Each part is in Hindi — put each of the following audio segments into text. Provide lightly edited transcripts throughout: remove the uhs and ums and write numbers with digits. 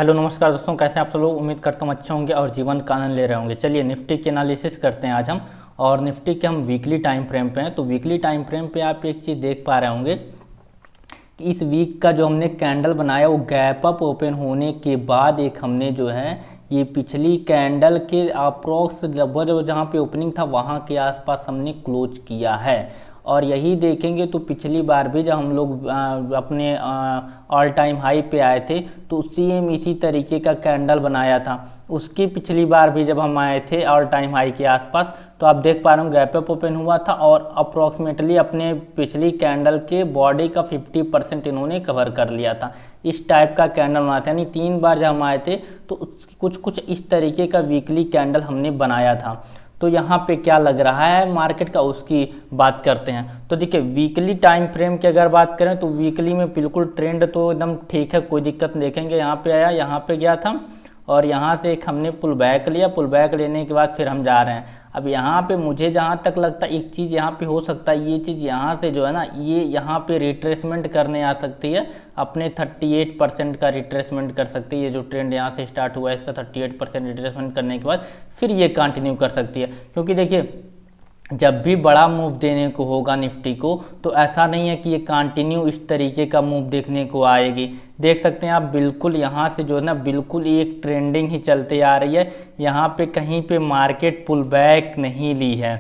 हेलो नमस्कार दोस्तों, कैसे हैं आप सब लोग। उम्मीद करता हूँ अच्छे होंगे और जीवन का आनंद ले रहे होंगे। चलिए निफ्टी की एनालिसिस करते हैं आज हम। और निफ्टी के हम वीकली टाइम फ्रेम पे हैं, तो वीकली टाइम फ्रेम पे आप एक चीज़ देख पा रहे होंगे कि इस वीक का जो हमने कैंडल बनाया वो गैप अप ओपन होने के बाद एक हमने जो है ये पिछली कैंडल के अप्रोक्स लगभग जहाँ पे ओपनिंग था वहाँ के आसपास हमने क्लोज किया है। और यही देखेंगे तो पिछली बार भी जब हम लोग अपने ऑल टाइम हाई पे आए थे तो सेम इसी तरीके का कैंडल बनाया था। उसकी पिछली बार भी जब हम आए थे ऑल टाइम हाई के आसपास तो आप देख पा रहे हो गैप अप ओपन हुआ था और अप्रोक्सीमेटली अपने पिछली कैंडल के बॉडी का 50% इन्होंने कवर कर लिया था। इस टाइप का कैंडल बनाया था, यानी 3 बार जब हम आए थे तो कुछ कुछ इस तरीके का वीकली कैंडल हमने बनाया था। तो यहाँ पे क्या लग रहा है मार्केट का, उसकी बात करते हैं। तो देखिए वीकली टाइम फ्रेम की अगर बात करें तो वीकली में बिल्कुल ट्रेंड तो एकदम ठीक है, कोई दिक्कत नहीं। देखेंगे यहाँ पे आया, यहाँ पे गया था और यहाँ से एक हमने पुल बैक लिया। पुल बैक लेने के बाद फिर हम जा रहे हैं। अब यहाँ पे मुझे जहाँ तक लगता है एक चीज़ यहाँ पे हो सकता है, ये चीज़ यहाँ से जो है ना ये यहाँ पे रिट्रेसमेंट करने आ सकती है, अपने 38% का रिट्रेसमेंट कर सकती है। ये जो ट्रेंड यहाँ से स्टार्ट हुआ है इसका 38% रिट्रेसमेंट करने के बाद फिर ये कंटिन्यू कर सकती है। क्योंकि देखिए जब भी बड़ा मूव देने को होगा निफ्टी को तो ऐसा नहीं है कि ये कंटिन्यू इस तरीके का मूव देखने को आएगी। देख सकते हैं आप बिल्कुल यहाँ से जो है ना बिल्कुल एक ट्रेंडिंग ही चलते आ रही है। यहाँ पे कहीं पे मार्केट पुल बैक नहीं ली है।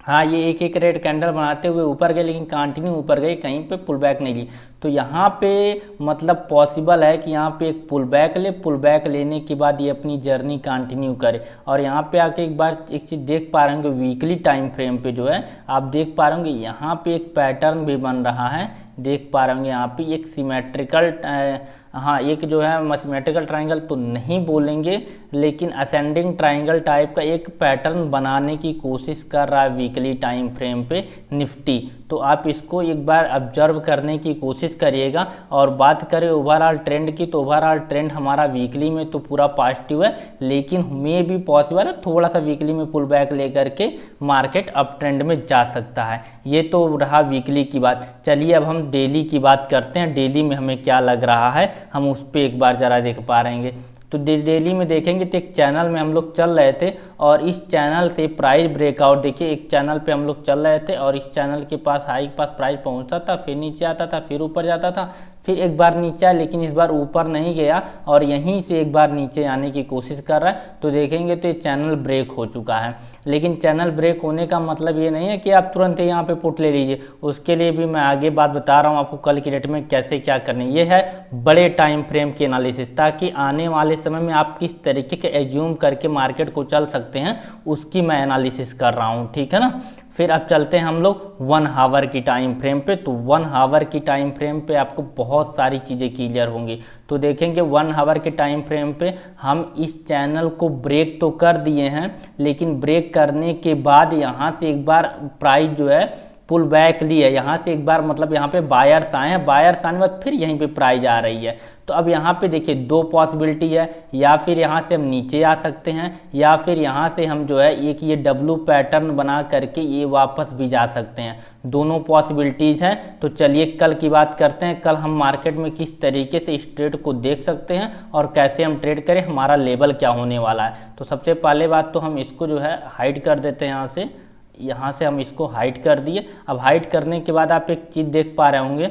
हाँ, ये एक एक रेड कैंडल बनाते हुए ऊपर गए लेकिन कंटिन्यू ऊपर गए, कहीं पे पुल बैक नहीं ली। तो यहाँ पे मतलब पॉसिबल है कि यहाँ पे एक पुल बैक ले, पुल बैक लेने के बाद ये अपनी जर्नी कंटिन्यू करे। और यहाँ पे आके एक बार एक चीज़ देख पा रहे होंगे वीकली टाइम फ्रेम पे जो है आप देख पा रहे होंगे यहाँ पे एक पैटर्न भी बन रहा है। देख पा रहे होंगे यहाँ पे एक सिमेट्रिकल हाँ एक जो है सिमेट्रिकल ट्राइंगल तो नहीं बोलेंगे लेकिन असेंडिंग ट्राइंगल टाइप का एक पैटर्न बनाने की कोशिश कर रहा है वीकली टाइम फ्रेम पे निफ्टी। तो आप इसको एक बार ऑब्जर्व करने की कोशिश करिएगा। और बात करें ओवरऑल ट्रेंड की तो ओवरऑल ट्रेंड हमारा वीकली में तो पूरा पॉजिटिव है, लेकिन मे भी पॉसिबल है थोड़ा सा वीकली में पुल बैक लेकर के मार्केट अप ट्रेंड में जा सकता है। ये तो रहा वीकली की बात। चलिए अब हम डेली की बात करते हैं। डेली में हमें क्या लग रहा है हम उस पर एक बार ज़रा देख पा रहेंगे। तो डेली में देखेंगे तो एक चैनल में हम लोग चल रहे थे और इस चैनल से प्राइस ब्रेकआउट देखिए, एक चैनल पे हम लोग चल रहे थे और इस चैनल के पास हाई के पास प्राइस पहुंचता था, फिर नीचे आता था, फिर ऊपर जाता था, फिर एक बार नीचे आया लेकिन इस बार ऊपर नहीं गया और यहीं से एक बार नीचे आने की कोशिश कर रहा है। तो देखेंगे तो ये चैनल ब्रेक हो चुका है। लेकिन चैनल ब्रेक होने का मतलब ये नहीं है कि आप तुरंत यहाँ पे पुट ले लीजिए, उसके लिए भी मैं आगे बात बता रहा हूँ आपको कल की डेट में कैसे क्या करने। ये है बड़े टाइम फ्रेम की एनालिसिस, ताकि आने वाले समय में आप किस तरीके के एज्यूम करके मार्केट को चल सकते हैं उसकी मैं एनालिसिस कर रहा हूँ, ठीक है ना। फिर अब चलते हैं हम लोग 1 आवर की टाइम फ्रेम पे। तो 1 आवर की टाइम फ्रेम पे आपको बहुत सारी चीज़ें क्लियर होंगी। तो देखेंगे 1 आवर के टाइम फ्रेम पे हम इस चैनल को ब्रेक तो कर दिए हैं, लेकिन ब्रेक करने के बाद यहाँ से एक बार प्राइस जो है पुल बैक ली है। यहाँ से एक बार मतलब यहाँ पे बायर्स आए हैं, बायर्स आने के बाद फिर यहीं पे प्राइस आ रही है। तो अब यहाँ पे देखिए दो पॉसिबिलिटी है, या फिर यहाँ से हम नीचे आ सकते हैं या फिर यहाँ से हम जो है एक ये डब्लू पैटर्न बना करके ये वापस भी जा सकते हैं। दोनों पॉसिबिलिटीज़ हैं। तो चलिए कल की बात करते हैं, कल हम मार्केट में किस तरीके से इस ट्रेड को देख सकते हैं और कैसे हम ट्रेड करें, हमारा लेवल क्या होने वाला है। तो सबसे पहले बात तो हम इसको जो है हाइड कर देते हैं। यहाँ से हम इसको हाइड कर दिए। अब हाइड करने के बाद आप एक चीज़ देख पा रहे होंगे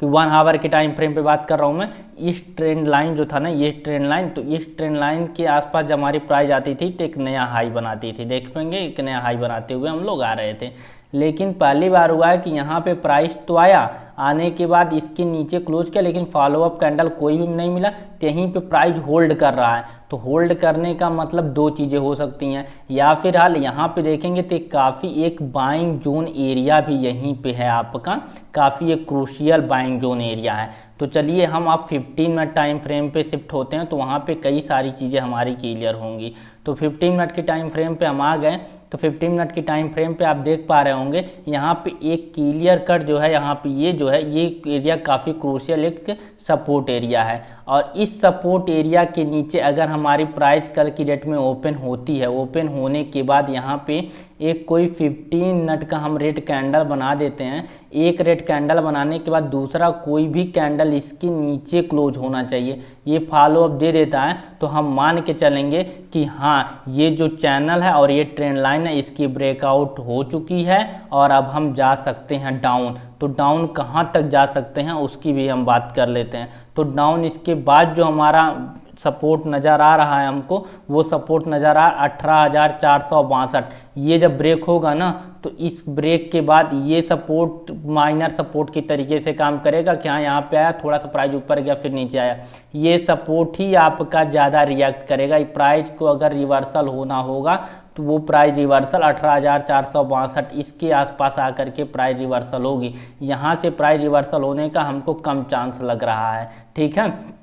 कि 1 आवर के टाइम फ्रेम पे बात कर रहा हूँ मैं। इस ट्रेंड लाइन जो था ना, ये ट्रेंड लाइन, तो इस ट्रेंड लाइन के आसपास जब हमारी प्राइस आती थी तो एक नया हाई बनाती थी। देख पाएंगे एक नया हाई बनाते हुए हम लोग आ रहे थे। लेकिन पहली बार हुआ है कि यहाँ पे प्राइस तो आया, आने के बाद इसके नीचे क्लोज किया लेकिन फॉलोअप कैंडल कोई भी नहीं मिला, तो यहीं पे प्राइस होल्ड कर रहा है। तो होल्ड करने का मतलब दो चीज़ें हो सकती हैं, या फिर हाल यहाँ पे देखेंगे तो काफ़ी एक बाइंग जोन एरिया भी यहीं पे है आपका, काफ़ी एक क्रूशियल बाइंग जोन एरिया है। तो चलिए हम आप 15 मिनट टाइम फ्रेम पे शिफ्ट होते हैं, तो वहाँ पे कई सारी चीज़ें हमारी क्लियर होंगी। तो 15 मिनट की टाइम फ्रेम पे हम आ गए। तो 15 मिनट की टाइम फ्रेम पे आप देख पा रहे होंगे यहाँ पे एक क्लियर कट जो है, यहाँ पे ये जो है ये एरिया काफ़ी क्रूशियल एक सपोर्ट एरिया है। और इस सपोर्ट एरिया के नीचे अगर हमारी प्राइस कल की डेट में ओपन होती है, ओपन होने के बाद यहाँ पे एक कोई 15 मिनट का हम रेड कैंडल बना देते हैं। एक रेड कैंडल बनाने के बाद दूसरा कोई भी कैंडल इसके नीचे क्लोज होना चाहिए, ये फॉलो अप दे देता है तो हम मान के चलेंगे कि हाँ ये जो चैनल है और ये ट्रेंड लाइन है इसकी ब्रेकआउट हो चुकी है और अब हम जा सकते हैं डाउन। तो डाउन कहाँ तक जा सकते हैं उसकी भी हम बात कर लेते हैं। तो डाउन इसके बाद जो हमारा सपोर्ट नज़र आ रहा है हमको, वो सपोर्ट नज़र आ 18,462। ये जब ब्रेक होगा ना तो इस ब्रेक के बाद ये सपोर्ट माइनर सपोर्ट की तरीके से काम करेगा कि हाँ यहाँ पे आया, थोड़ा सा प्राइस ऊपर गया फिर नीचे आया, ये सपोर्ट ही आपका ज़्यादा रिएक्ट करेगा। प्राइस को अगर रिवर्सल होना होगा तो वो प्राइस रिवर्सल 18,462 इसके आसपास आकर के प्राइस रिवर्सल होगी। यहाँ से प्राइस रिवर्सल होने का हमको कम चांस लग रहा है। ठीक है,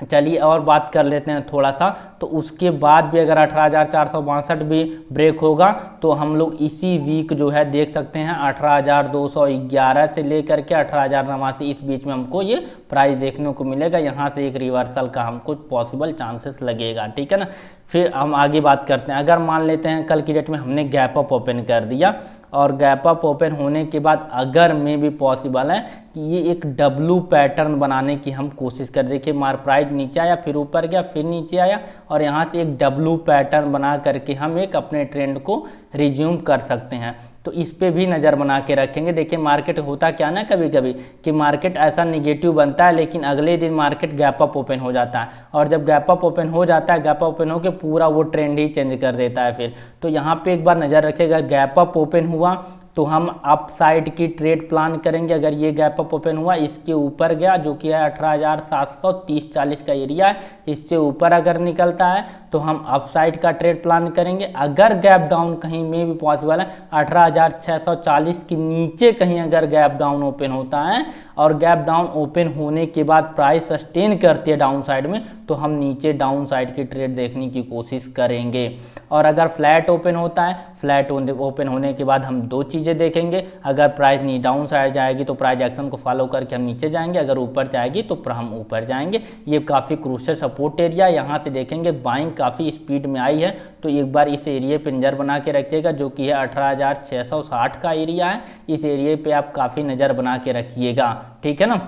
चलिए और बात कर लेते हैं थोड़ा सा। तो उसके बाद भी अगर 18,462 भी ब्रेक होगा तो हम लोग इसी वीक जो है देख सकते हैं 18,211 से लेकर के 18,089 इस बीच में हमको ये प्राइस देखने को मिलेगा। यहाँ से एक रिवर्सल का हमको पॉसिबल चांसेस लगेगा। ठीक है ना, फिर हम आगे बात करते हैं। अगर मान लेते हैं कल की डेट में हमने गैप अप ओपन कर दिया और गैप अप ओपन होने के बाद अगर में भी पॉसिबल है कि ये एक डब्लू पैटर्न बनाने की हम कोशिश कर, देखिए मार प्राइस नीचे आया फिर ऊपर गया फिर नीचे आया और यहाँ से एक डब्लू पैटर्न बना करके हम एक अपने ट्रेंड को रिज्यूम कर सकते हैं। तो इस पे भी नज़र बना के रखेंगे। देखिए मार्केट होता क्या ना कभी कभी कि मार्केट ऐसा निगेटिव बनता है लेकिन अगले दिन मार्केट गैप अप ओपन हो जाता है और जब गैप अप ओपन हो जाता है, गैप अप ओपन होकर पूरा वो ट्रेंड ही चेंज कर देता है फिर। तो यहाँ पे एक बार नज़र रखिएगा, गैप अप ओपन हुआ तो हम अप साइड की ट्रेड प्लान करेंगे। अगर ये गैप अप ओपन हुआ इसके ऊपर गया जो कि है 18,730-40 का एरिया है, इससे ऊपर अगर निकलता है तो हम अप साइड का ट्रेड प्लान करेंगे। अगर गैप डाउन कहीं में भी पॉसिबल है 18,640 के नीचे कहीं अगर गैप डाउन ओपन होता है और गैप डाउन ओपन होने के बाद प्राइस सस्टेन करती है डाउन साइड में तो हम नीचे डाउन साइड की ट्रेड देखने की कोशिश करेंगे। और अगर फ्लैट ओपन होता है, फ्लैट ओपन होने के बाद हम दो चीज़ें देखेंगे। अगर प्राइस नहीं डाउन साइड जाएगी तो प्राइस एक्शन को फॉलो करके हम नीचे जाएंगे, अगर ऊपर जाएगी तो हम ऊपर जाएंगे। ये काफ़ी क्रूशियल सपोर्ट एरिया, यहाँ से देखेंगे बाइंग काफ़ी स्पीड में आई है तो एक बार इस एरिया पे नज़र बना के रखिएगा जो कि है 18,660 का एरिया है। इस एरिया पे आप काफ़ी नज़र बना के रखिएगा। ठीक है ना,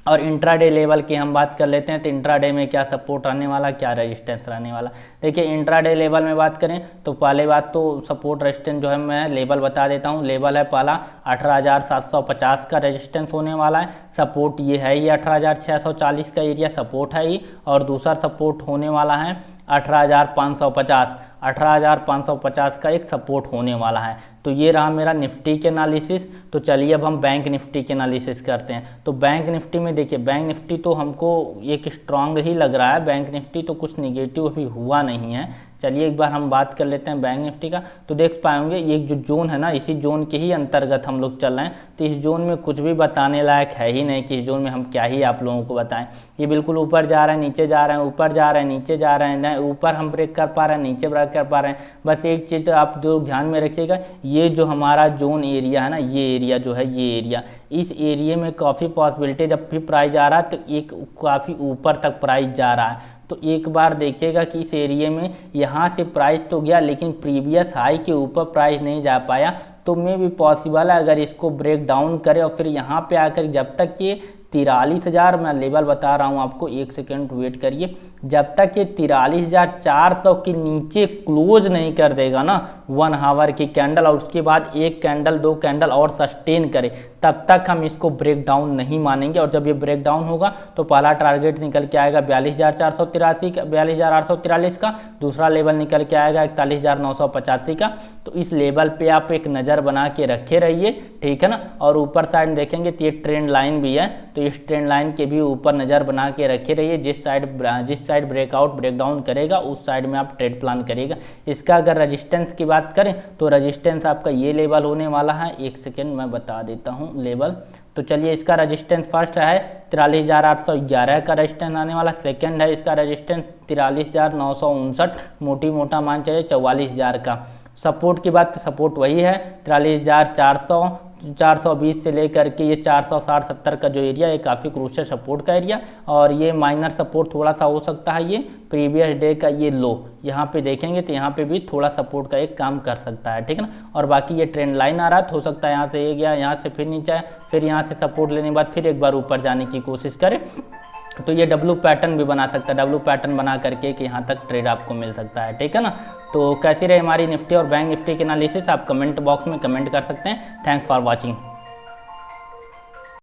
और इंट्राडे लेवल की हम बात कर लेते हैं। तो इंट्राडे में क्या सपोर्ट रहने वाला, क्या रेजिस्टेंस रहने वाला। देखिए इंट्राडे लेवल में बात करें तो पहले बात तो सपोर्ट रेजिस्टेंस जो है मैं लेवल बता देता हूं। लेवल है पहला 18,750 का रेजिस्टेंस होने वाला है। सपोर्ट ये है ही 18,640 का एरिया सपोर्ट है ही। और दूसरा सपोर्ट होने वाला है 18,550 का एक सपोर्ट होने वाला है। तो ये रहा मेरा निफ्टी के एनालिसिस। तो चलिए अब हम बैंक निफ्टी के एनालिसिस करते हैं। तो बैंक निफ्टी में देखिए, बैंक निफ्टी तो हमको एक स्ट्रांग ही लग रहा है। बैंक निफ्टी तो कुछ निगेटिव अभी हुआ नहीं है। चलिए एक बार हम बात कर लेते हैं बैंक निफ्टी का। तो देख पाएंगे ये जो जोन है ना, इसी जोन के ही अंतर्गत हम लोग चल रहे हैं। तो इस जोन में कुछ भी बताने लायक है ही नहीं कि इस जोन में हम क्या ही आप लोगों को बताएं। ये बिल्कुल ऊपर जा रहे हैं, नीचे जा रहे हैं, ऊपर जा रहे हैं, नीचे जा रहे हैं, ऊपर हम ब्रेक कर पा रहे हैं, नीचे ब्रेक कर पा रहे हैं। बस एक चीज़ आप जो ध्यान में रखिएगा, ये जो हमारा जोन एरिया है ना, ये एरिया जो है, ये एरिया, इस एरिया में काफ़ी पॉसिबिलिटी जब भी प्राइस आ रहा है तो एक काफ़ी ऊपर तक प्राइस जा रहा है। तो एक बार देखिएगा कि इस एरिया में यहाँ से प्राइस तो गया लेकिन प्रीवियस हाई के ऊपर प्राइस नहीं जा पाया। तो में भी पॉसिबल है अगर इसको ब्रेक डाउन करे और फिर यहाँ पे आकर जब तक ये 43,000, मैं लेवल बता रहा हूँ आपको, एक सेकेंड वेट करिए, जब तक ये 43,400 के नीचे क्लोज नहीं कर देगा ना 1 आवर की कैंडल और उसके बाद एक कैंडल दो कैंडल और सस्टेन करे, तब तक हम इसको ब्रेक डाउन नहीं मानेंगे। और जब ये ब्रेक डाउन होगा तो पहला टारगेट निकल के आएगा 42,483 का, 42,843 का। दूसरा लेवल निकल के आएगा 41,985 का। तो इस लेवल पे आप एक नज़र बना के रखे रहिए। ठीक है ना, और ऊपर साइड देखेंगे तो ये ट्रेंड लाइन भी है, तो इस ट्रेंड लाइन के भी ऊपर नज़र बना के रखे रहिए। जिस साइड ब्रेकआउट ब्रेकडाउन करेगा उस साइड में आप ट्रेड प्लान करिएगा। इसका अगर रेजिस्टेंस की बात करें तो रेजिस्टेंस आपका ये लेवल होने वाला है, एक सेकेंड मैं बता देता हूँ लेवल। तो चलिए इसका रेजिस्टेंस फर्स्ट है 43,811 का रेजिस्टेंस आने वाला। सेकंड है इसका रेजिस्टेंस 43,959, मोटी मोटा मान चाहिए 44,000 का। सपोर्ट की बात, सपोर्ट वही है 43,400, 420 से लेकर के ये 460-70 का जो एरिया है काफ़ी क्रूशियल सपोर्ट का एरिया। और ये माइनर सपोर्ट थोड़ा सा हो सकता है, ये प्रीवियस डे का ये लो यहाँ पे देखेंगे तो यहाँ पे भी थोड़ा सपोर्ट का एक काम कर सकता है। ठीक है ना, और बाकी ये ट्रेंड लाइन आ रहा है तो हो सकता है यहाँ से ये गया, यहाँ से फिर नीचे आए, फिर यहाँ से सपोर्ट लेने के बाद फिर एक बार ऊपर जाने की कोशिश करें। तो ये डब्लू पैटर्न भी बना सकता है, डब्लू पैटर्न बना करके कि यहाँ तक ट्रेड आपको मिल सकता है, ठीक है ना। तो कैसी रही हमारी निफ्टी और बैंक निफ्टी की एनालिसिस आप कमेंट बॉक्स में कमेंट कर सकते हैं। Thanks for watching.